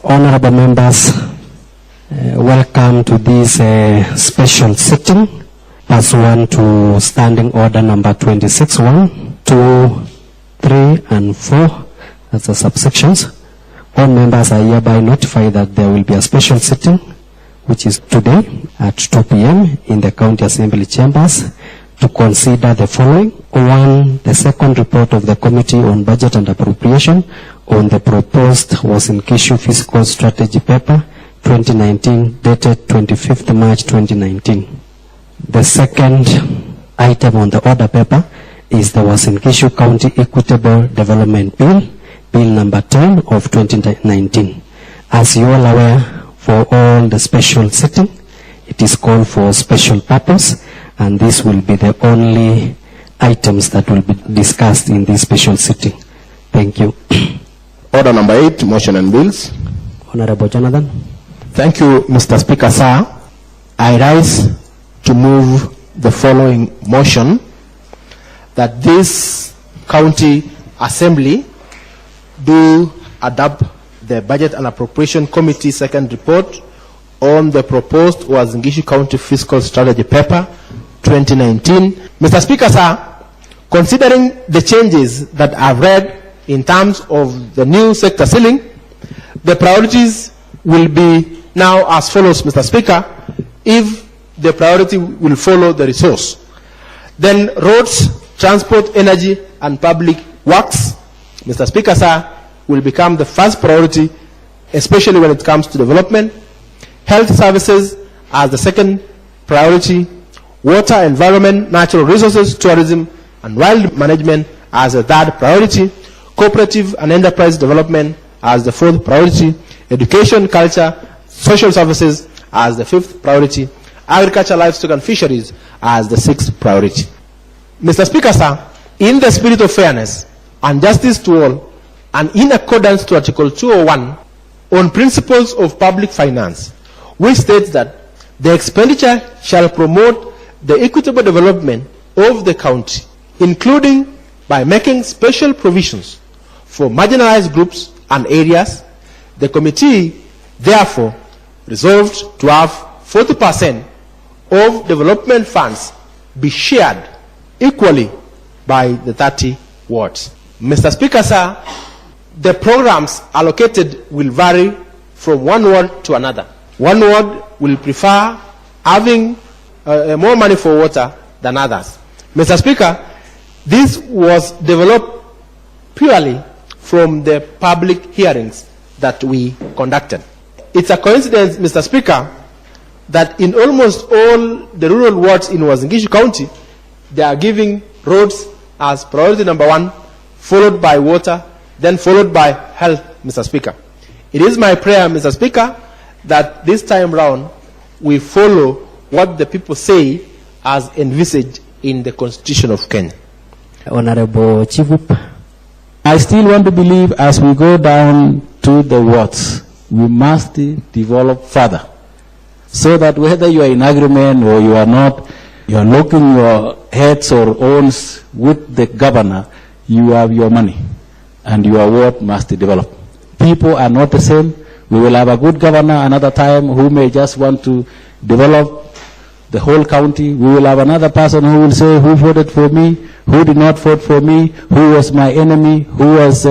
Honorable members, welcome to this special sitting pursuant to Standing Order number 26(1), 2, 3, and 4 as the subsections. All members are hereby notified that there will be a special sitting, which is today at 2 p.m. in the County Assembly chambers, to consider the following. 1, the second report of the Committee on Budget and Appropriation on the proposed Uasin Gishu Fiscal Strategy Paper 2019, dated 25th March 2019. The second item on the order paper is the Uasin Gishu County Equitable Development Bill, Bill number 10 of 2019. As you all aware, for all the special sitting, it is called for special purpose, and this will be the only items that will be discussed in this special sitting. Thank you. Order number 8, motion and bills. Honorable Jonathan. Thank you, Mr. Speaker, sir. I rise to move the following motion, that this County Assembly do adopt the Budget and Appropriation Committee second report on the proposed Uasin Gishu County Fiscal Strategy Paper 2019. Mr. Speaker, sir, considering the changes that I've read in terms of the new sector ceiling, the priorities will be now as follows, Mr. Speaker, if the priority will follow the resource. Then roads, transport, energy, and public works, Mr. Speaker, sir, will become the first priority, especially when it comes to development. Health services as the second priority. Water, environment, natural resources, tourism, and wild management as the third priority. Cooperative and enterprise development as the fourth priority. Education, culture, social services as the fifth priority. Agriculture, livestock, and fisheries as the sixth priority. Mr. Speaker, sir, in the spirit of fairness and justice to all, and in accordance to Article 201 on principles of public finance, which states that the expenditure shall promote the equitable development of the county, including by making special provisions for marginalized groups and areas, the committee therefore resolved to have 40% of development funds be shared equally by the 30 wards. Mr. Speaker, sir, the programs allocated will vary from one ward to another. One ward will prefer having more money for water than others. Mr. Speaker, this was developed purely from the public hearings that we conducted. It's a coincidence, Mr. Speaker, that in almost all the rural wards in Uasin Gishu County, they are giving roads as priority number 1, followed by water, then followed by health, Mr. Speaker. It is my prayer, Mr. Speaker, that this time round we follow what the people say as envisaged in the Constitution of Kenya. Honorable Chivup. I still want to believe as we go down to the wards, we must develop further, so that whether you are in agreement or you are not, you are looking your heads or owns with the governor, you have your money and your ward must develop. People are not the same. We will have a good governor another time who may just want to develop the whole county. We will have another person who will say who voted for me, who did not vote for me, who was my enemy, who has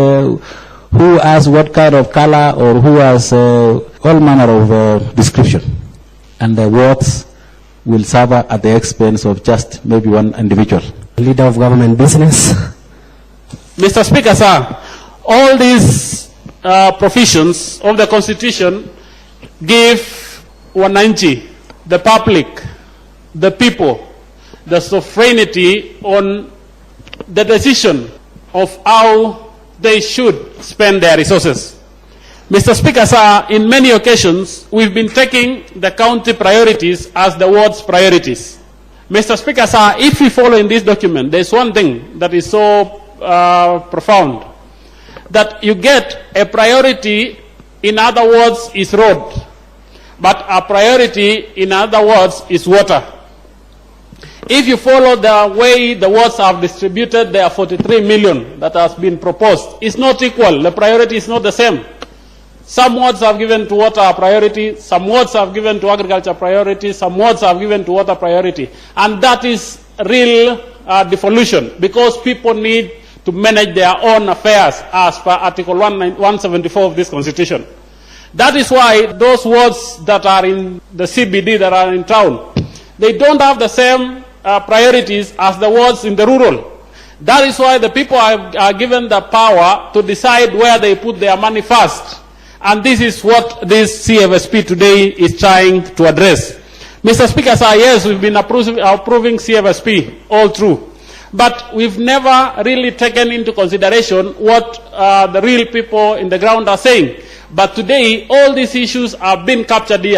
what kind of color, or who has all manner of description. And the wards will suffer at the expense of just maybe one individual. Leader of government business. Mr. Speaker, sir, all these provisions of the Constitution give 190, the public, the people, the sovereignty on the decision of how they should spend their resources. Mr. Speaker, sir, in many occasions, we've been taking the county priorities as the ward's priorities. Mr. Speaker, sir, if we follow in this document, there's one thing that is so profound, that you get a priority, in other words, is road, but a priority, in other words, is water. If you follow the way the wards have distributed, there are 43 million that has been proposed. It's not equal. The priority is not the same. Some wards have given to water a priority, some wards have given to agriculture priority, some wards have given to water priority. And that is real devolution, because people need to manage their own affairs as per Article 174 of this Constitution. That is why those wards that are in the CBD, that are in town, they don't have the same priorities as the wards in the rural. That is why the people are given the power to decide where they put their money first. And this is what this CFSP today is trying to address. Mr. Speaker, sir, yes, we've been approving CFSP all through. But we've never really taken into consideration what the real people in the ground are saying. But today, all these issues are being captured here.